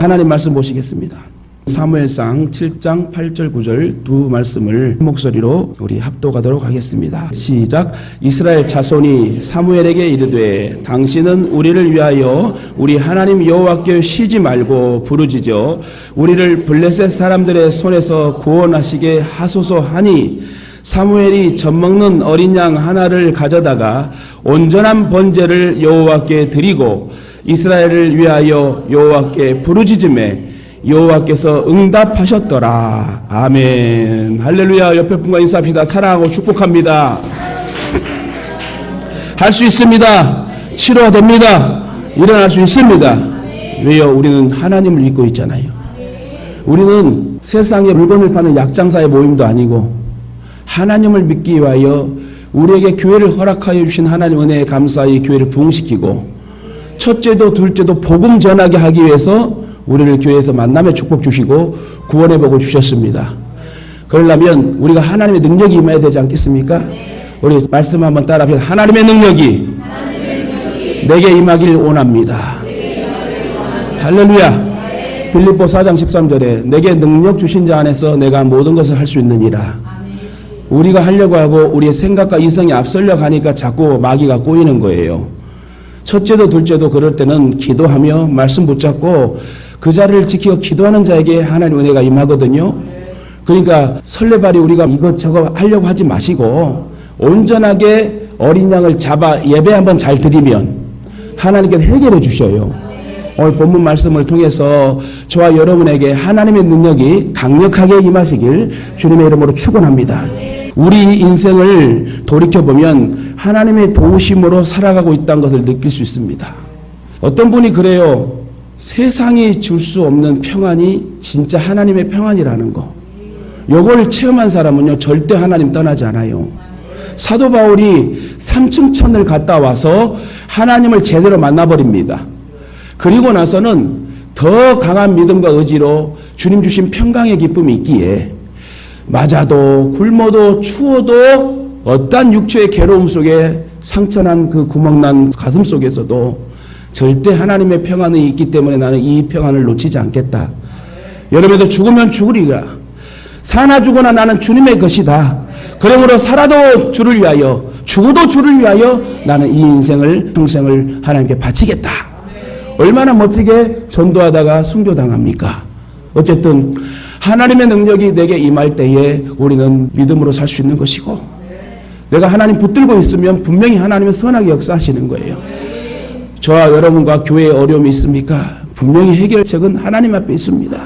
하나님 말씀 보시겠습니다. 사무엘상 7장 8절 9절 두 말씀을 목소리로 우리 합독하도록 하겠습니다. 시작. 이스라엘 자손이 사무엘에게 이르되 당신은 우리를 위하여 우리 하나님 여호와께 쉬지 말고 부르짖어 우리를 블레셋 사람들의 손에서 구원하시게 하소서 하니 사무엘이 젖먹는 어린 양 하나를 가져다가 온전한 번제를 여호와께 드리고 이스라엘을 위하여 여호와께 부르짖음에 여호와께서 응답하셨더라. 아멘. 할렐루야. 옆에 분과 인사합시다. 사랑하고 축복합니다. 할 수 있습니다. 치료됩니다. 일어날 수 있습니다. 왜요? 우리는 하나님을 믿고 있잖아요. 우리는 세상에 물건을 파는 약장사의 모임도 아니고 하나님을 믿기 위하여 우리에게 교회를 허락하여 주신 하나님 은혜에 감사히 교회를 부흥시키고 첫째도 둘째도 복음 전하게 하기 위해서 우리를 교회에서 만남의 축복 주시고 구원의 복을 주셨습니다. 그러려면 우리가 하나님의 능력이 임해야 되지 않겠습니까? 우리 말씀 한번 따라합시다. 하나님의 능력이 내게 임하길 원합니다. 할렐루야. 빌립보 4장 13절에 내게 능력 주신 자 안에서 내가 모든 것을 할 수 있느니라. 우리가 하려고 하고 우리의 생각과 이성이 앞서려고 하니까 자꾸 마귀가 꼬이는 거예요. 첫째도 둘째도 그럴 때는 기도하며 말씀 붙잡고 그 자리를 지키고 기도하는 자에게 하나님의 은혜가 임하거든요. 그러니까 설레발이 우리가 이것저것 하려고 하지 마시고 온전하게 어린 양을 잡아 예배 한번 잘 드리면 하나님께서 해결해 주셔요. 오늘 본문 말씀을 통해서 저와 여러분에게 하나님의 능력이 강력하게 임하시길 주님의 이름으로 축원합니다. 우리 인생을 돌이켜보면 하나님의 도우심으로 살아가고 있다는 것을 느낄 수 있습니다. 어떤 분이 그래요. 세상이 줄 수 없는 평안이 진짜 하나님의 평안이라는 거. 요걸 체험한 사람은요 절대 하나님 떠나지 않아요. 사도 바울이 삼층천을 갔다 와서 하나님을 제대로 만나버립니다. 그리고 나서는 더 강한 믿음과 의지로 주님 주신 평강의 기쁨이 있기에 맞아도 굶어도 추워도 어떠한 육체의 괴로움 속에 상처난 그 구멍난 가슴 속에서도 절대 하나님의 평안이 있기 때문에 나는 이 평안을 놓치지 않겠다. 여러분도 죽으면 죽으리라. 사나 죽으나 나는 주님의 것이다. 그러므로 살아도 주를 위하여 죽어도 주를 위하여 나는 이 인생을 평생을 하나님께 바치겠다. 얼마나 멋지게 전도하다가 순교당합니까? 어쨌든 하나님의 능력이 내게 임할 때에 우리는 믿음으로 살 수 있는 것이고 내가 하나님 붙들고 있으면 분명히 하나님은 선하게 역사하시는 거예요. 저와 여러분과 교회에 어려움이 있습니까? 분명히 해결책은 하나님 앞에 있습니다.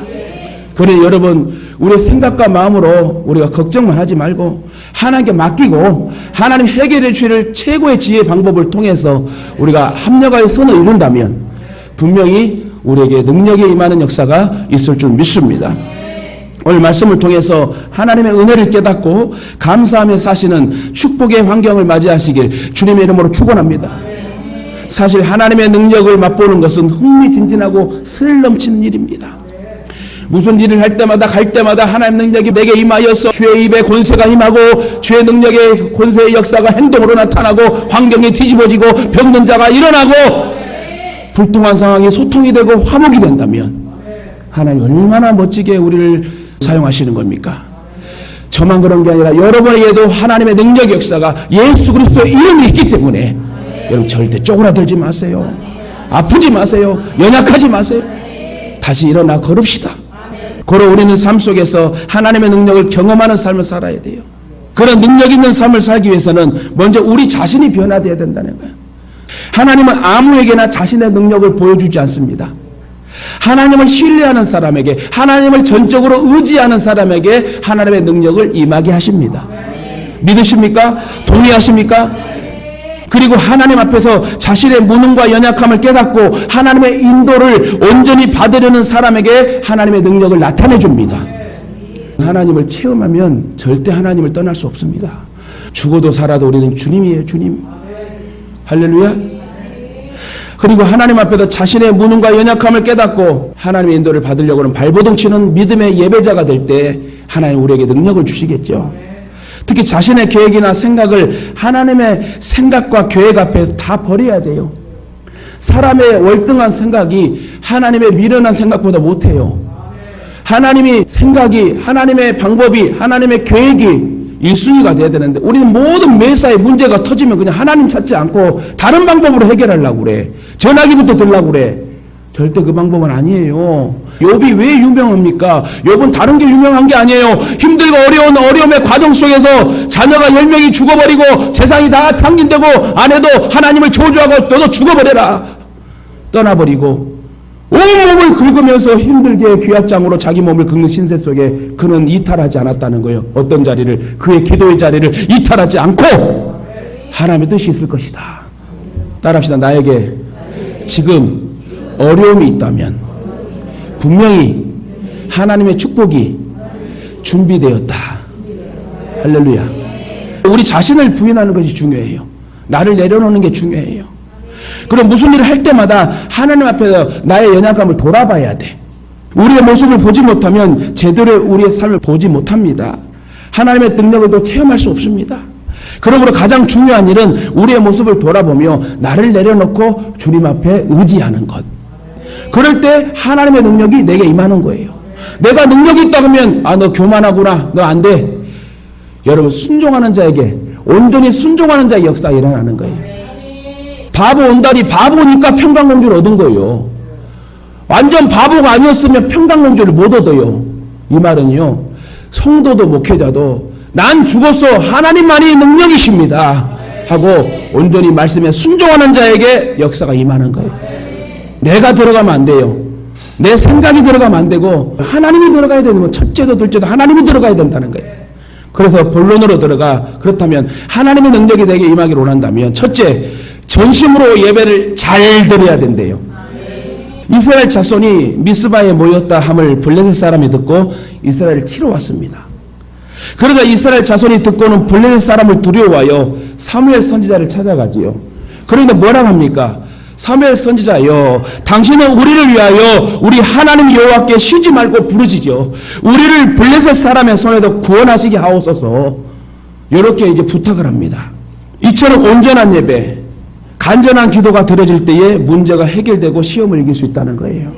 그래 여러분 우리의 생각과 마음으로 우리가 걱정만 하지 말고 하나님께 맡기고 하나님 해결해 주실 최고의 지혜의 방법을 통해서 우리가 합력하여 선을 이룬다면 분명히 우리에게 능력이 임하는 역사가 있을 줄 믿습니다. 오늘 말씀을 통해서 하나님의 은혜를 깨닫고 감사하며 사시는 축복의 환경을 맞이하시길 주님의 이름으로 축원합니다. 사실 하나님의 능력을 맛보는 것은 흥미진진하고 스릴 넘치는 일입니다. 무슨 일을 할 때마다 갈 때마다 하나님의 능력이 내게 임하여서 주의 입에 권세가 임하고 주의 능력의 권세의 역사가 행동으로 나타나고 환경이 뒤집어지고 병든 자가 일어나고 불통한 상황이 소통이 되고 화목이 된다면 하나님 얼마나 멋지게 우리를 사용하시는 겁니까? 저만 그런 게 아니라 여러분에게도 하나님의 능력의 역사가 예수 그리스도의 이름이 있기 때문에 여러분 절대 쪼그라들지 마세요. 아프지 마세요. 연약하지 마세요. 다시 일어나 걸읍시다. 걸어 우리는 삶 속에서 하나님의 능력을 경험하는 삶을 살아야 돼요. 그런 능력 있는 삶을 살기 위해서는 먼저 우리 자신이 변화되어야 된다는 거예요. 하나님은 아무에게나 자신의 능력을 보여주지 않습니다. 하나님을 신뢰하는 사람에게 하나님을 전적으로 의지하는 사람에게 하나님의 능력을 임하게 하십니다. 믿으십니까? 동의하십니까? 그리고 하나님 앞에서 자신의 무능과 연약함을 깨닫고 하나님의 인도를 온전히 받으려는 사람에게 하나님의 능력을 나타내 줍니다. 하나님을 체험하면 절대 하나님을 떠날 수 없습니다. 죽어도 살아도 우리는 주님이에요. 주님. 할렐루야. 그리고 하나님 앞에서 자신의 무능과 연약함을 깨닫고 하나님의 인도를 받으려고 하는 발버둥 치는 믿음의 예배자가 될 때 하나님 우리에게 능력을 주시겠죠. 특히 자신의 계획이나 생각을 하나님의 생각과 계획 앞에 다 버려야 돼요. 사람의 월등한 생각이 하나님의 미련한 생각보다 못해요. 하나님이 생각이, 하나님의 방법이, 하나님의 계획이 1순위가 돼야 되는데 우리는 모든 매사에 문제가 터지면 그냥 하나님 찾지 않고 다른 방법으로 해결하려고 그래. 전화기부터 들려고 그래. 절대 그 방법은 아니에요. 욥이 왜 유명합니까? 욥은 다른 게 유명한 게 아니에요. 힘들고 어려운 어려움의 과정 속에서 자녀가 10명이 죽어버리고 세상이 다 탕진되고 아내도 하나님을 저주하고 너도 죽어버려라. 떠나버리고 온 몸을 긁으면서 힘들게 귀합장으로 자기 몸을 긁는 신세 속에 그는 이탈하지 않았다는 거예요. 어떤 자리를, 그의 기도의 자리를 이탈하지 않고 하나님의 뜻이 있을 것이다. 따라합시다. 나에게 지금 어려움이 있다면 분명히 하나님의 축복이 준비되었다. 할렐루야. 우리 자신을 부인하는 것이 중요해요. 나를 내려놓는 게 중요해요. 그럼 무슨 일을 할 때마다 하나님 앞에서 나의 연약함을 돌아봐야 돼. 우리의 모습을 보지 못하면 제대로 우리의 삶을 보지 못합니다. 하나님의 능력을 또 체험할 수 없습니다. 그러므로 가장 중요한 일은 우리의 모습을 돌아보며 나를 내려놓고 주님 앞에 의지하는 것. 그럴 때 하나님의 능력이 내게 임하는 거예요. 내가 능력이 있다 그러면 너 교만하구나. 너 안 돼. 여러분 순종하는 자에게 온전히 순종하는 자의 역사가 일어나는 거예요. 바보 온달이 바보니까 평강공주를 얻은 거예요. 완전 바보가 아니었으면 평강공주를 못 얻어요. 이 말은요. 성도도 목회자도 난 죽었어. 하나님만이 능력이십니다. 하고 온전히 말씀에 순종하는 자에게 역사가 임하는 거예요. 내가 들어가면 안 돼요. 내 생각이 들어가면 안 되고 하나님이 들어가야 되는 거. 첫째도 둘째도 하나님이 들어가야 된다는 거예요. 그래서 본론으로 들어가. 그렇다면 하나님의 능력이 내게 임하기를 원한다면 첫째, 전심으로 예배를 잘 드려야 된대요. 이스라엘 자손이 미스바에 모였다 함을 블레셋 사람이 듣고 이스라엘을 치러 왔습니다. 그러자 이스라엘 자손이 듣고는 블레셋 사람을 두려워하여 사무엘 선지자를 찾아가지요. 그런데 뭐라고 합니까? 사무엘 선지자여, 당신은 우리를 위하여 우리 하나님 여호와께 쉬지 말고 부르짖어 우리를 블레셋 사람의 손에서 구원하시게 하옵소서. 이렇게 이제 부탁을 합니다. 이처럼 온전한 예배, 간절한 기도가 드려질 때에 문제가 해결되고 시험을 이길 수 있다는 거예요.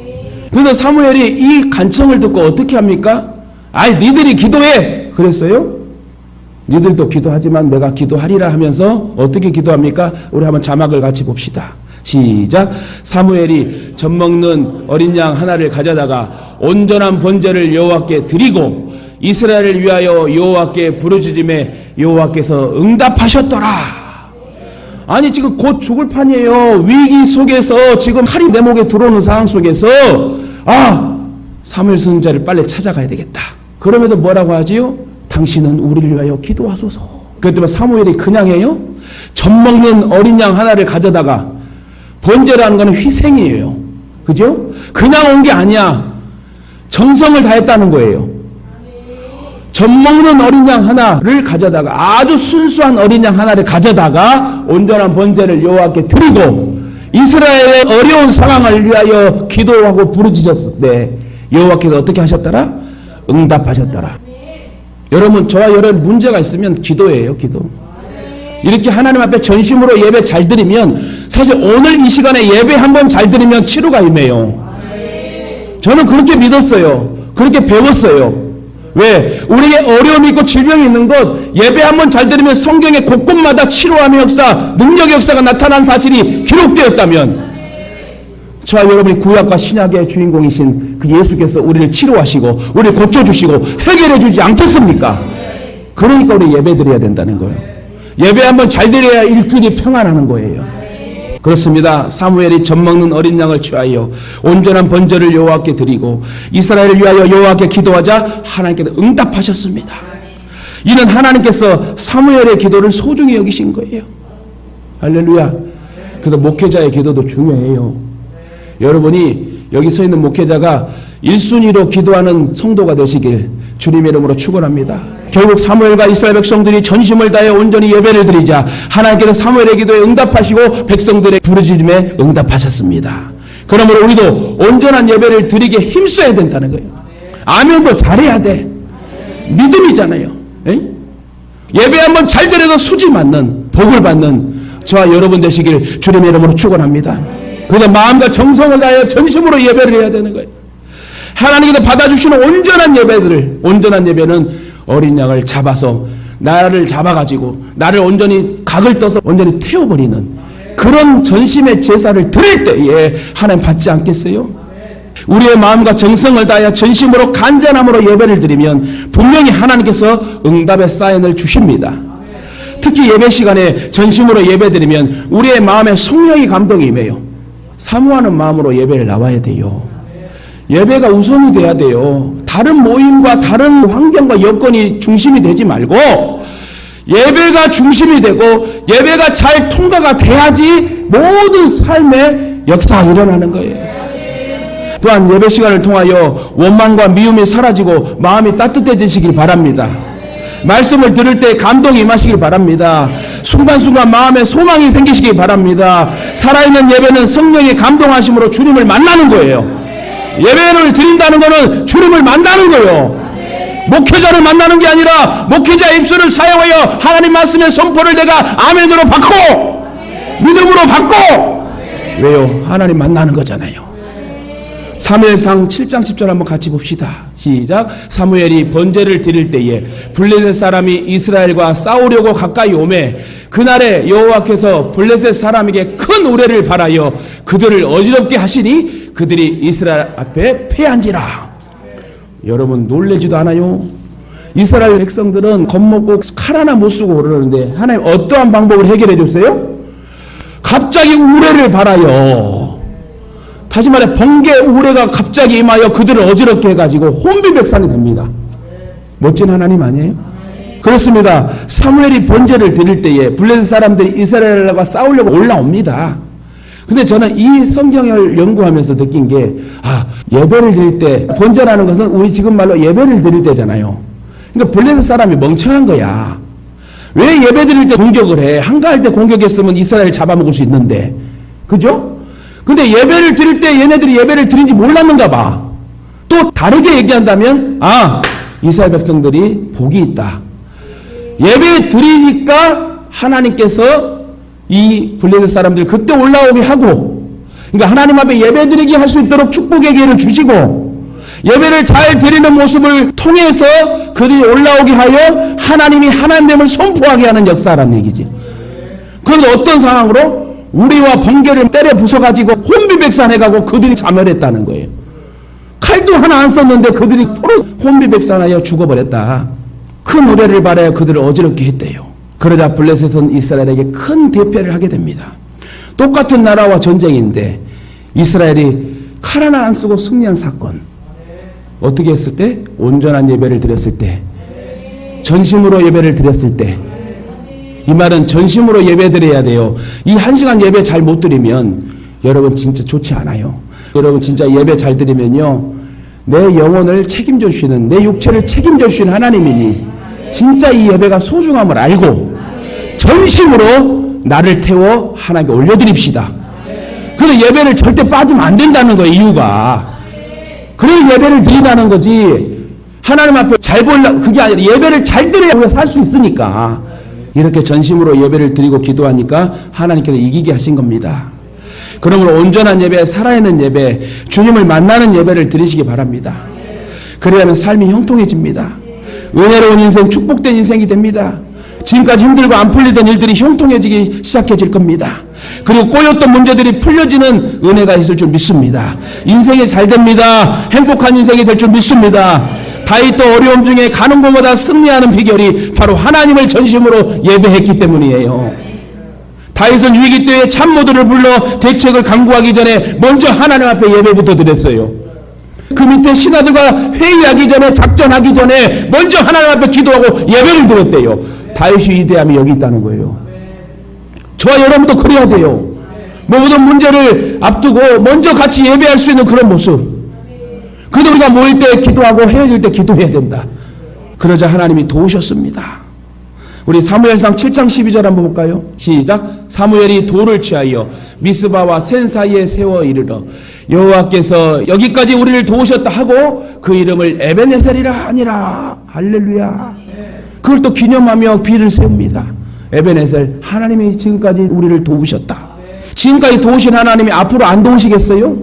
그래서 사무엘이 이 간청을 듣고 어떻게 합니까? 니들이 기도해! 그랬어요? 니들도 기도하지만 내가 기도하리라 하면서 어떻게 기도합니까? 우리 한번 자막을 같이 봅시다. 시작. 사무엘이 젖먹는 어린 양 하나를 가져다가 온전한 번제를 여호와께 드리고 이스라엘을 위하여 여호와께 부르짖음에 여호와께서 응답하셨더라. 아니 지금 곧 죽을 판이에요. 위기 속에서 지금 칼이 내 목에 들어오는 상황 속에서 사무엘 선지자를 빨리 찾아가야 되겠다. 그러면서 뭐라고 하지요? 당신은 우리를 위하여 기도하소서. 그랬더니 사무엘이 그냥 해요? 젖먹는 어린 양 하나를 가져다가 번제라는 것은 희생이에요. 그죠? 그냥 온 게 아니야. 정성을 다했다는 거예요. 젖먹는 어린 양 하나를 가져다가 아주 순수한 어린 양 하나를 가져다가 온전한 번제를 여호와께 드리고 이스라엘의 어려운 상황을 위하여 기도하고 부르짖었을 때 여호와께서 어떻게 하셨더라? 응답하셨더라. 여러분 저와 여러분 문제가 있으면 기도예요. 기도. 이렇게 하나님 앞에 전심으로 예배 잘 드리면 사실 오늘 이 시간에 예배 한번 잘 드리면 치료가 임해요. 저는 그렇게 믿었어요. 그렇게 배웠어요. 왜? 우리에게 어려움이 있고 질병이 있는 것 예배 한번 잘 드리면 성경의 곳곳마다 치료함의 역사, 능력의 역사가 나타난 사실이 기록되었다면 저와 여러분이 구약과 신약의 주인공이신 그 예수께서 우리를 치료하시고 우리를 고쳐주시고 해결해 주지 않겠습니까? 그러니까 우리 예배 드려야 된다는 거예요. 예배 한번 잘 드려야 일주일이 평안하는 거예요. 그렇습니다. 사무엘이 젖먹는 어린 양을 취하여 온전한 번제를 여호와께 드리고 이스라엘을 위하여 여호와께 기도하자 하나님께서 응답하셨습니다. 이는 하나님께서 사무엘의 기도를 소중히 여기신 거예요. 할렐루야. 그래서 목회자의 기도도 중요해요. 여러분이 여기 서 있는 목회자가 1순위로 기도하는 성도가 되시길 주님의 이름으로 축원합니다. 결국 사무엘과 이스라엘 백성들이 전심을 다해 온전히 예배를 드리자 하나님께서 사무엘의 기도에 응답하시고 백성들의 부르짖음에 응답하셨습니다. 그러므로 우리도 온전한 예배를 드리기에 힘써야 된다는 거예요. 아멘도 잘해야 돼. 믿음이잖아요. 예배 한번 잘 드려서 수지 맞는 복을 받는 저와 여러분 되시길 주님의 이름으로 축원합니다. 그래서 마음과 정성을 다하여 전심으로 예배를 해야 되는 거예요. 하나님께서 받아주시는 온전한 예배는 어린 양을 잡아서 나를 잡아가지고 나를 온전히 각을 떠서 온전히 태워버리는 그런 전심의 제사를 드릴 때에 하나님 받지 않겠어요? 우리의 마음과 정성을 다하여 전심으로 간절함으로 예배를 드리면 분명히 하나님께서 응답의 사인을 주십니다. 특히 예배 시간에 전심으로 예배드리면 우리의 마음에 성령의 감동이 임해요. 사모하는 마음으로 예배를 나와야 돼요. 예배가 우선이 돼야 돼요. 다른 모임과 다른 환경과 여건이 중심이 되지 말고 예배가 중심이 되고 예배가 잘 통과가 돼야지 모든 삶의 역사가 일어나는 거예요. 또한 예배 시간을 통하여 원망과 미움이 사라지고 마음이 따뜻해지시길 바랍니다. 말씀을 들을 때 감동이 임하시길 바랍니다. 순간순간 마음에 소망이 생기시길 바랍니다. 살아있는 예배는 성령의 감동하심으로 주님을 만나는 거예요. 예배를 드린다는 것은 주님을 만나는 거예요. 목회자를 만나는 게 아니라 목회자의 입술을 사용하여 하나님 말씀의 선포를 내가 아멘으로 받고 믿음으로 받고 왜요? 하나님 만나는 거잖아요. 사무엘상 7장 10절 한번 같이 봅시다. 시작. 사무엘이 번제를 드릴 때에 블레셋 사람이 이스라엘과 싸우려고 가까이 오매 그날에 여호와께서 블레셋 사람에게 큰 우레를 발하여 그들을 어지럽게 하시니 그들이 이스라엘 앞에 패한지라. 여러분 놀라지도 않아요? 이스라엘 백성들은 겁먹고 칼 하나 못 쓰고 그러는데 하나님 어떠한 방법을 해결해 줬어요? 갑자기 우레를 발하여 다시 말해 번개 우레가 갑자기 임하여 그들을 어지럽게 해가지고 혼비백산이 됩니다. 멋진 하나님 아니에요? 그렇습니다. 사무엘이 번제를 드릴 때에 블레셋 사람들이 이스라엘과 싸우려고 올라옵니다. 근데 저는 이 성경을 연구하면서 느낀 게 예배를 드릴 때 번제라는 것은 우리 지금 말로 예배를 드릴 때잖아요. 그러니까 블레셋 사람이 멍청한 거야. 왜 예배 드릴 때 공격을 해? 한가할 때 공격했으면 이스라엘 잡아먹을 수 있는데. 그죠? 근데 예배를 드릴 때 얘네들이 예배를 드린지 몰랐는가 봐. 또 다르게 얘기한다면 이스라엘 백성들이 복이 있다. 예배 드리니까 하나님께서 이 블레셋 사람들 그때 올라오게 하고 그러니까 하나님 앞에 예배 드리게 할 수 있도록 축복의 기회를 주시고 예배를 잘 드리는 모습을 통해서 그들이 올라오게 하여 하나님이 하나님됨을 선포하게 하는 역사라는 얘기지. 그런데 어떤 상황으로? 우리와 번개를 때려 부숴가지고 혼비백산해가고 그들이 자멸했다는 거예요. 칼도 하나 안 썼는데 그들이 서로 혼비백산하여 죽어버렸다. 큰 우레를 발하여 그들을 어지럽게 했대요. 그러자 블레셋은 이스라엘에게 큰 대패를 하게 됩니다. 똑같은 나라와 전쟁인데 이스라엘이 칼 하나 안 쓰고 승리한 사건. 어떻게 했을 때? 온전한 예배를 드렸을 때, 전심으로 예배를 드렸을 때. 이 말은 전심으로 예배 드려야 돼요. 이 1시간 예배 잘 못 드리면 여러분 진짜 좋지 않아요. 여러분 진짜 예배 잘 드리면요 내 영혼을 책임져 주시는, 내 육체를 책임져 주시는 하나님이니 진짜 이 예배가 소중함을 알고 전심으로 나를 태워 하나님께 올려드립시다. 그래서 예배를 절대 빠지면 안 된다는 거예요. 이유가 그래서 예배를 드린다는 거지. 하나님 앞에 잘 보려 그게 아니라 예배를 잘 드려야 우리가 살 수 있으니까 이렇게 전심으로 예배를 드리고 기도하니까 하나님께서 이기게 하신 겁니다. 그러므로 온전한 예배, 살아있는 예배, 주님을 만나는 예배를 드리시기 바랍니다. 그래야만 삶이 형통해집니다. 은혜로운 인생, 축복된 인생이 됩니다. 지금까지 힘들고 안 풀리던 일들이 형통해지기 시작해질 겁니다. 그리고 꼬였던 문제들이 풀려지는 은혜가 있을 줄 믿습니다. 인생이 잘 됩니다. 행복한 인생이 될 줄 믿습니다. 다윗도 어려움 중에 가는 곳마다 승리하는 비결이 바로 하나님을 전심으로 예배했기 때문이에요. 다윗은 위기 때에 참모들을 불러 대책을 강구하기 전에 먼저 하나님 앞에 예배부터 드렸어요. 그 밑에 신하들과 회의하기 전에, 작전하기 전에 먼저 하나님 앞에 기도하고 예배를 드렸대요. 다윗의 위대함이 여기 있다는 거예요. 저와 여러분도 그래야 돼요. 모든 문제를 앞두고 먼저 같이 예배할 수 있는 그런 모습. 그래도 우리가 모일 때 기도하고 헤어질 때 기도해야 된다. 그러자 하나님이 도우셨습니다. 우리 사무엘상 7장 12절 한번 볼까요? 시작. 사무엘이 돌을 취하여 미스바와 센 사이에 세워 이르러 여호와께서 여기까지 우리를 도우셨다 하고 그 이름을 에베네셀이라 하니라. 할렐루야. 그걸 또 기념하며 비를 세웁니다. 에베네셀, 하나님이 지금까지 우리를 도우셨다. 지금까지 도우신 하나님이 앞으로 안 도우시겠어요?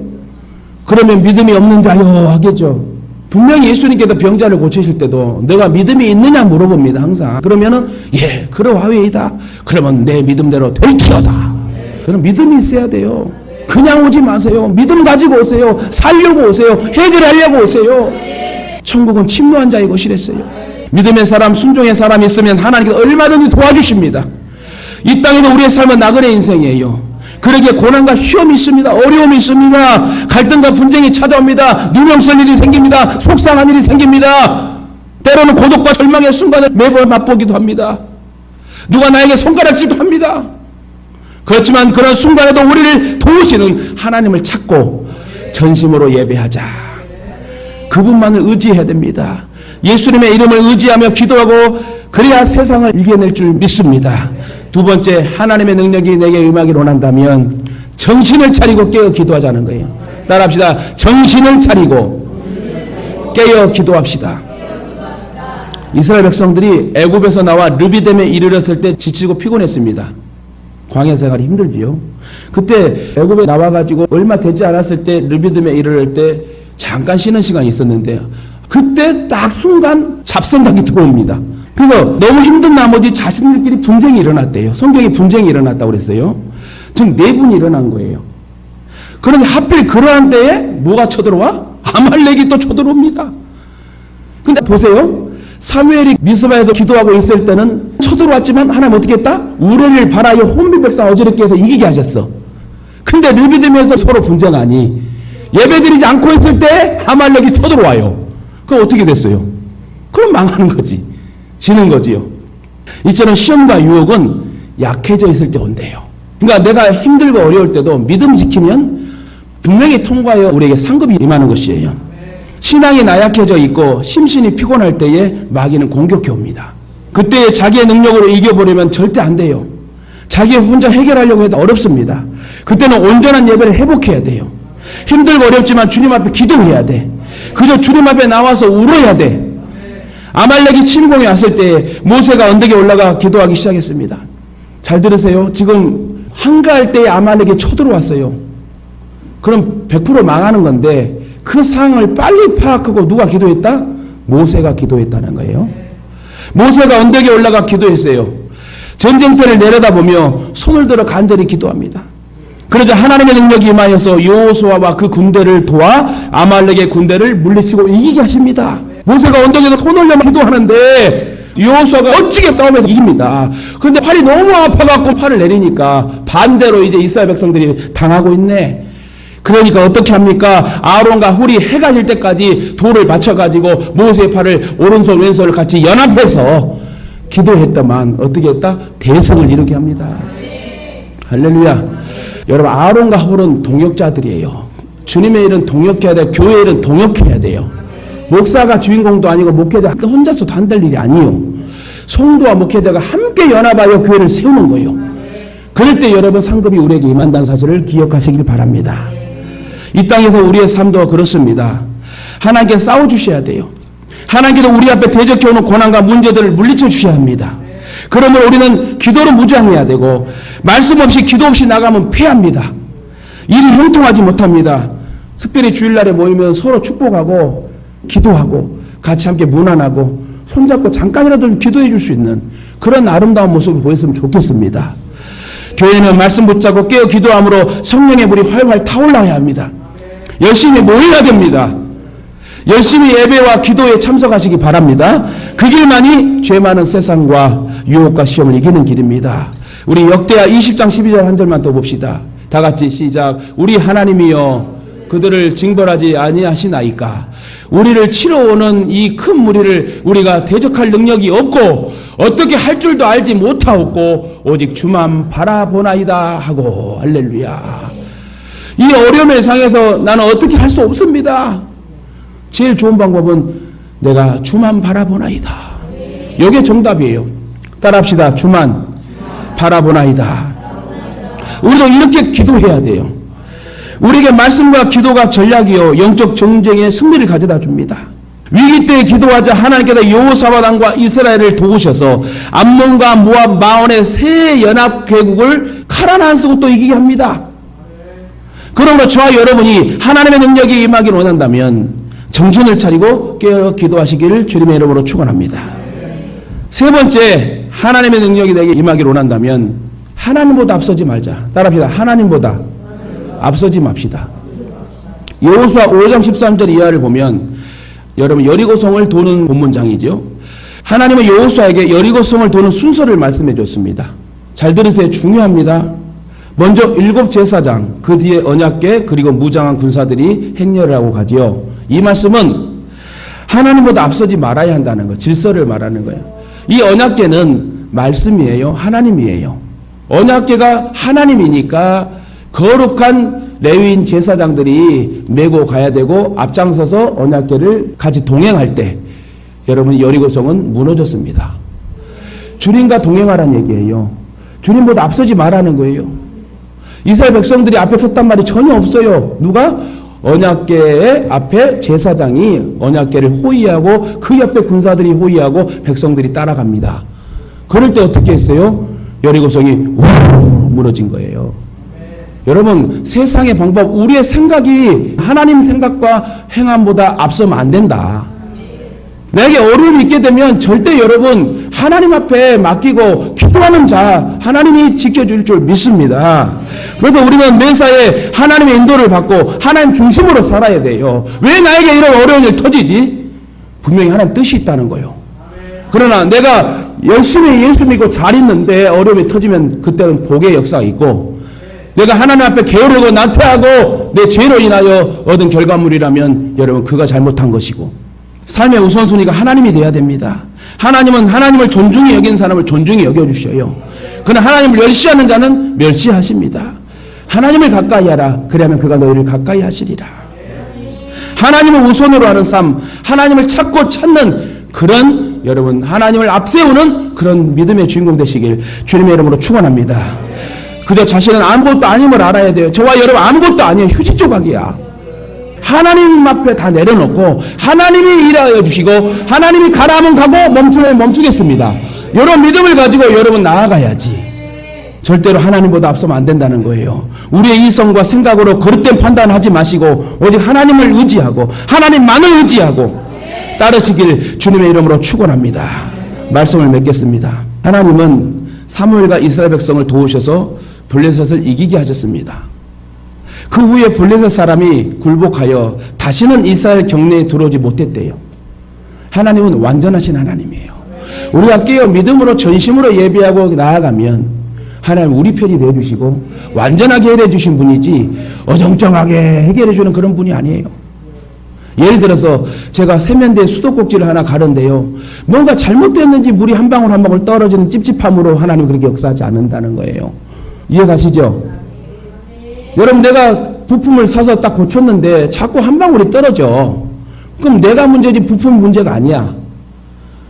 그러면 믿음이 없는 자요 하겠죠. 분명히 예수님께서 병자를 고치실 때도 내가 믿음이 있느냐 물어봅니다. 항상. 그러면은 예 그러하오이다. 그러면 내 믿음대로 될지어다. 그럼 믿음이 있어야 돼요. 그냥 오지 마세요. 믿음 가지고 오세요. 살려고 오세요. 해결하려고 오세요. 천국은 침노한 자의 것이랬어요. 믿음의 사람, 순종의 사람이 있으면 하나님께서 얼마든지 도와주십니다. 이 땅에도 우리의 삶은 나그네 인생이에요. 그러기에 고난과 시험이 있습니다. 어려움이 있습니다. 갈등과 분쟁이 찾아옵니다. 누명 쓸 일이 생깁니다. 속상한 일이 생깁니다. 때로는 고독과 절망의 순간을 매번 맛보기도 합니다. 누가 나에게 손가락질도 합니다. 그렇지만 그런 순간에도 우리를 도우시는 하나님을 찾고 전심으로 예배하자. 그분만을 의지해야 됩니다. 예수님의 이름을 의지하며 기도하고 그래야 세상을 이겨낼 줄 믿습니다. 두 번째, 하나님의 능력이 내게 임하기를 원한다면 정신을 차리고 깨어 기도하자는 거예요. 따라합시다. 정신을 차리고 깨어 기도합시다. 이스라엘 백성들이 애굽에서 나와 르비딤에 이르렀을 때 지치고 피곤했습니다. 광야 생활이 힘들지요. 그때 애굽에 나와가지고 얼마 되지 않았을 때 르비딤에 이르를 때 잠깐 쉬는 시간이 있었는데요. 그때 딱 순간 잡생각이 들어옵니다. 그래서 너무 힘든 나머지 자신들끼리 분쟁이 일어났대요. 성경에 분쟁이 일어났다고 그랬어요. 즉 내분이 일어난 거예요. 그런데 하필 그러한 때에 뭐가 쳐들어와? 아말렉이 또 쳐들어옵니다. 근데 보세요. 사무엘이 미스바에서 기도하고 있을 때는 쳐들어왔지만 하나님 어떻게 했다? 우레를 바라여 혼비 백성 어지럽게 해서 이기게 하셨어. 근데 르비딤에서 서로 분쟁하니 예배드리지 않고 있을 때 아말렉이 쳐들어와요. 그럼 어떻게 됐어요? 그럼 망하는 거지. 지는 거지요. 이처럼 시험과 유혹은 약해져 있을 때 온대요. 그러니까 내가 힘들고 어려울 때도 믿음 지키면 분명히 통과하여 우리에게 상급이 임하는 것이에요. 신앙이 나약해져 있고 심신이 피곤할 때에 마귀는 공격해 옵니다. 그때 자기의 능력으로 이겨보려면 절대 안 돼요. 자기 혼자 해결하려고 해도 어렵습니다. 그때는 온전한 예배를 회복해야 돼요. 힘들고 어렵지만 주님 앞에 기도해야 돼. 그저 주님 앞에 나와서 울어야 돼. 아말렉이 침공해 왔을 때 모세가 언덕에 올라가 기도하기 시작했습니다. 잘 들으세요. 지금 한가할 때에 아말렉이 쳐들어왔어요. 그럼 100% 망하는 건데 그 상황을 빨리 파악하고 누가 기도했다? 모세가 기도했다는 거예요. 모세가 언덕에 올라가 기도했어요. 전쟁터를 내려다보며 손을 들어 간절히 기도합니다. 그러자 하나님의 능력이 임하여서 여호수아와 그 군대를 도와 아말렉의 군대를 물리치고 이기게 하십니다. 모세가 언덕에서 손 올려 기도하는데 여호수아가 멋지게 싸움에서 이깁니다. 그런데 팔이 너무 아파갖고 팔을 내리니까 반대로 이제 이스라엘 백성들이 당하고 있네. 그러니까 어떻게 합니까? 아론과 훌이 해가 질 때까지 돌을 받쳐가지고 모세의 팔을 오른손 왼손을 같이 연합해서 기도했더만 어떻게 했다? 대성을 이루게 합니다. 할렐루야. 여러분 아론과 훌은 동역자들이에요. 주님의 일은 동역해야 돼요. 교회의 일은 동역해야 돼요. 목사가 주인공도 아니고 목회자 혼자서도 안 될 일이 아니에요. 성도와 목회자가 함께 연합하여 교회를 세우는 거예요. 그럴 때 여러분 상급이 우리에게 임한다는 사실을 기억하시길 바랍니다. 이 땅에서 우리의 삶도 그렇습니다. 하나님께서 싸워주셔야 돼요. 하나님께서 우리 앞에 대적해오는 고난과 문제들을 물리쳐 주셔야 합니다. 그러면 우리는 기도로 무장해야 되고 말씀 없이 기도 없이 나가면 패합니다. 일이 형통하지 못합니다. 특별히 주일날에 모이면 서로 축복하고 기도하고 같이 함께 문안하고 손잡고 잠깐이라도 기도해 줄 수 있는 그런 아름다운 모습을 보였으면 좋겠습니다. 교회는 말씀 붙잡고 깨어 기도함으로 성령의 불이 활활 타올라야 합니다. 열심히 모여야 됩니다. 열심히 예배와 기도에 참석하시기 바랍니다. 그 길만이 죄 많은 세상과 유혹과 시험을 이기는 길입니다. 우리 역대하 20장 12절 한 절만 더 봅시다. 다 같이 시작. 우리 하나님이여 그들을 징벌하지 아니하시나이까. 우리를 치러 오는 이 큰 무리를 우리가 대적할 능력이 없고 어떻게 할 줄도 알지 못하옵고 오직 주만 바라보나이다 하고. 할렐루야. 이 어려움의 상에서 나는 어떻게 할 수 없습니다. 제일 좋은 방법은 내가 주만 바라보나이다. 이게 정답이에요. 따라합시다. 주만 바라보나이다. 우리도 이렇게 기도해야 돼요. 우리에게 말씀과 기도가 전략이요 영적 전쟁의 승리를 가져다 줍니다. 위기 때에 기도하자 하나님께서 여호사밧 왕과 이스라엘을 도우셔서 암몬과 모압 마온의 세 연합 괴국을 칼 하나 안 쓰고 또 이기게 합니다. 그러므로 저와 여러분이 하나님의 능력이 임하기를 원한다면 정신을 차리고 깨어 기도하시기를 주님의 이름으로 축원합니다. 세 번째, 하나님의 능력이 내게 임하기를 원한다면 하나님보다 앞서지 말자. 따라합시다. 하나님보다 앞서지 맙시다. 여호수아 5장 13절 이하를 보면 여러분 여리고성을 도는 본문장이죠. 하나님은 여호수아에게 여리고성을 도는 순서를 말씀해 줬습니다. 잘 들으세요. 중요합니다. 먼저 7 제사장, 그 뒤에 언약궤, 그리고 무장한 군사들이 행렬을 하고 가지요. 이 말씀은 하나님보다 앞서지 말아야 한다는 거, 질서를 말하는 거예요. 이 언약궤는 말씀이에요. 하나님이에요. 언약궤가 하나님이니까 거룩한 레위인 제사장들이 메고 가야 되고 앞장서서 언약궤를 같이 동행할 때 여러분 여리고성은 무너졌습니다. 주님과 동행하라는 얘기예요. 주님보다 앞서지 말라는 거예요. 이스라엘 백성들이 앞에 섰단 말이 전혀 없어요. 누가? 언약궤의 앞에 제사장이 언약궤를 호위하고 그 옆에 군사들이 호위하고 백성들이 따라갑니다. 그럴 때 어떻게 했어요? 여리고성이 무너진 거예요. 여러분, 세상의 방법, 우리의 생각이 하나님 생각과 행함보다 앞서면 안 된다. 내게 어려움이 있게 되면 절대 여러분 하나님 앞에 맡기고 기도하는 자 하나님이 지켜줄 줄 믿습니다. 그래서 우리는 매사에 하나님의 인도를 받고 하나님 중심으로 살아야 돼요. 왜 나에게 이런 어려운 일이 터지지? 분명히 하나님 뜻이 있다는 거예요. 그러나 내가 열심히 예수 믿고 잘 있는데 어려움이 터지면 그때는 복의 역사가 있고, 내가 하나님 앞에 게으르고 나태하고 내 죄로 인하여 얻은 결과물이라면 여러분 그가 잘못한 것이고, 삶의 우선순위가 하나님이 돼야 됩니다. 하나님은 하나님을 존중히 여긴 사람을 존중히 여겨주셔요. 그러나 하나님을 멸시하는 자는 멸시하십니다. 하나님을 가까이 하라. 그러면 그가 너희를 가까이 하시리라. 하나님을 우선으로 하는 삶, 하나님을 찾고 찾는 그런 여러분 하나님을 앞세우는 그런 믿음의 주인공 되시길 주님의 이름으로 축원합니다. 그저 자신은 아무것도 아님을 알아야 돼요. 저와 여러분 아무것도 아니에요. 휴지 조각이야. 하나님 앞에 다 내려놓고 하나님이 일하여 주시고 하나님이 가라하면 가고 멈추면 멈추겠습니다. 이런 믿음을 가지고 여러분 나아가야지. 절대로 하나님보다 앞서면 안 된다는 거예요. 우리의 이성과 생각으로 거릇된 판단하지 마시고 오직 하나님을 의지하고 하나님만을 의지하고 따르시길 주님의 이름으로 축원합니다. 말씀을 맺겠습니다. 하나님은 사무엘과 이스라엘 백성을 도우셔서 블레셋을 이기게 하셨습니다. 그 후에 블레셋 사람이 굴복하여 다시는 이스라엘 경내에 들어오지 못했대요. 하나님은 완전하신 하나님이에요. 우리가 깨어 믿음으로 전심으로 예배하고 나아가면 하나님 우리 편이 되어주시고 완전하게 해결해 주신 분이지 어정쩡하게 해결해 주는 그런 분이 아니에요. 예를 들어서 제가 세면대 수도꼭지를 하나 가는데요, 뭔가 잘못됐는지 물이 한 방울 한 방울 떨어지는 찝찝함으로 하나님 그렇게 역사하지 않는다는 거예요. 이해가시죠? 여러분, 내가 부품을 사서 딱 고쳤는데 자꾸 한 방울이 떨어져. 그럼 내가 문제지 부품 문제가 아니야.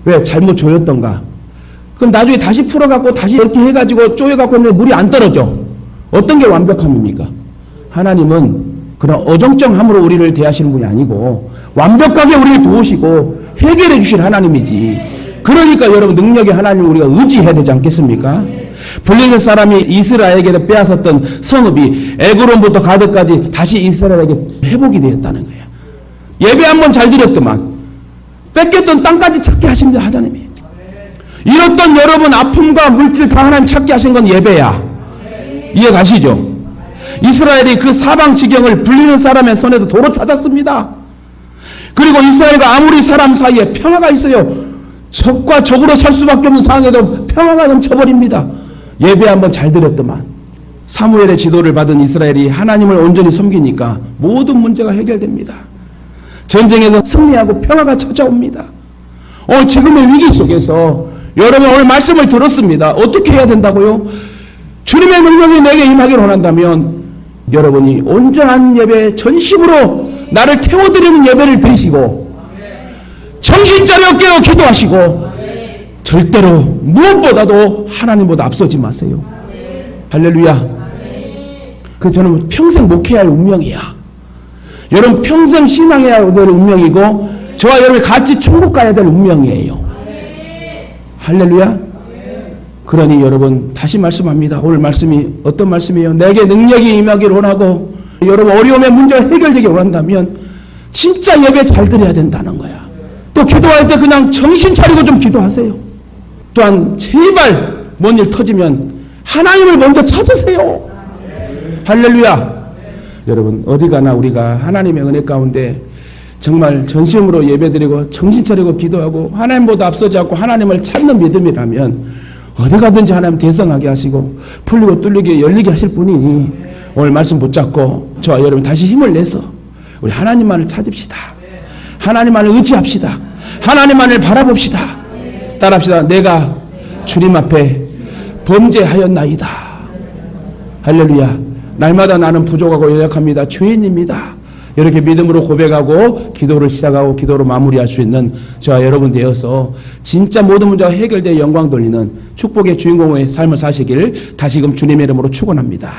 왜? 잘못 조였던가. 그럼 나중에 다시 풀어갖고 다시 이렇게 해가지고 쪼여갖고 했는데 물이 안 떨어져. 어떤 게 완벽함입니까? 하나님은 그런 어정쩡함으로 우리를 대하시는 분이 아니고 완벽하게 우리를 도우시고 해결해 주실 하나님이지. 그러니까 여러분 능력의 하나님을 우리가 의지해야 되지 않겠습니까? 블레셋 사람이 이스라엘에게 빼앗았던 성읍이 에그론부터 가드까지 다시 이스라엘에게 회복이 되었다는 거예요. 예배 한번 잘 드렸더만 뺏겼던 땅까지 찾게 하십니다. 하나님이. 이렇던 여러분 아픔과 물질 다 하나님 찾게 하신 건 예배야. 이해 가시죠? 이스라엘이 그 사방 지경을 불리는 사람의 손에도 도로 찾았습니다. 그리고 이스라엘과 아무리 사람 사이에 평화가 있어요. 적과 적으로 살 수밖에 없는 상황에도 평화가 넘쳐버립니다. 예배 한번 잘 드렸더만. 사무엘의 지도를 받은 이스라엘이 하나님을 온전히 섬기니까 모든 문제가 해결됩니다. 전쟁에서 승리하고 평화가 찾아옵니다. 지금의 위기 속에서 여러분 오늘 말씀을 들었습니다. 어떻게 해야 된다고요? 주님의 능력이 내게 임하기를 원한다면 여러분이 온전한 예배 전심으로 나를 태워드리는 예배를 드리시고 정신 차려 깨어 기도하시고 절대로 무엇보다도 하나님보다 앞서지 마세요. 할렐루야. 그 저는 평생 목회해야 할 운명이야. 여러분 평생 신앙해야 할 운명이고 저와 여러분이 같이 천국 가야 될 운명이에요. 할렐루야. 그러니 여러분 다시 말씀합니다. 오늘 말씀이 어떤 말씀이에요? 내게 능력이 임하기를 원하고 여러분 어려움의 문제가 해결되기 원한다면 진짜 예배 잘 드려야 된다는 거야. 또 기도할 때 그냥 정신 차리고 좀 기도하세요. 또한 제발 뭔 일 터지면 하나님을 먼저 찾으세요. 할렐루야. 여러분 어디 가나 우리가 하나님의 은혜 가운데 정말 전심으로 예배드리고 정신 차리고 기도하고 하나님보다 앞서지 않고 하나님을 찾는 믿음이라면 어디 가든지 하나님 대성하게 하시고 풀리고 뚫리게 열리게 하실 분이니 오늘 말씀 붙잡고 저와 여러분 다시 힘을 내서 우리 하나님만을 찾읍시다. 하나님만을 의지합시다. 하나님만을 바라봅시다. 따라합시다. 내가 주님 앞에 범죄하였나이다. 할렐루야. 날마다 나는 부족하고 연약합니다. 죄인입니다. 이렇게 믿음으로 고백하고 기도를 시작하고 기도로 마무리할 수 있는 저와 여러분 되어서 진짜 모든 문제가 해결되어 영광 돌리는 축복의 주인공의 삶을 사시길 다시금 주님의 이름으로 축원합니다.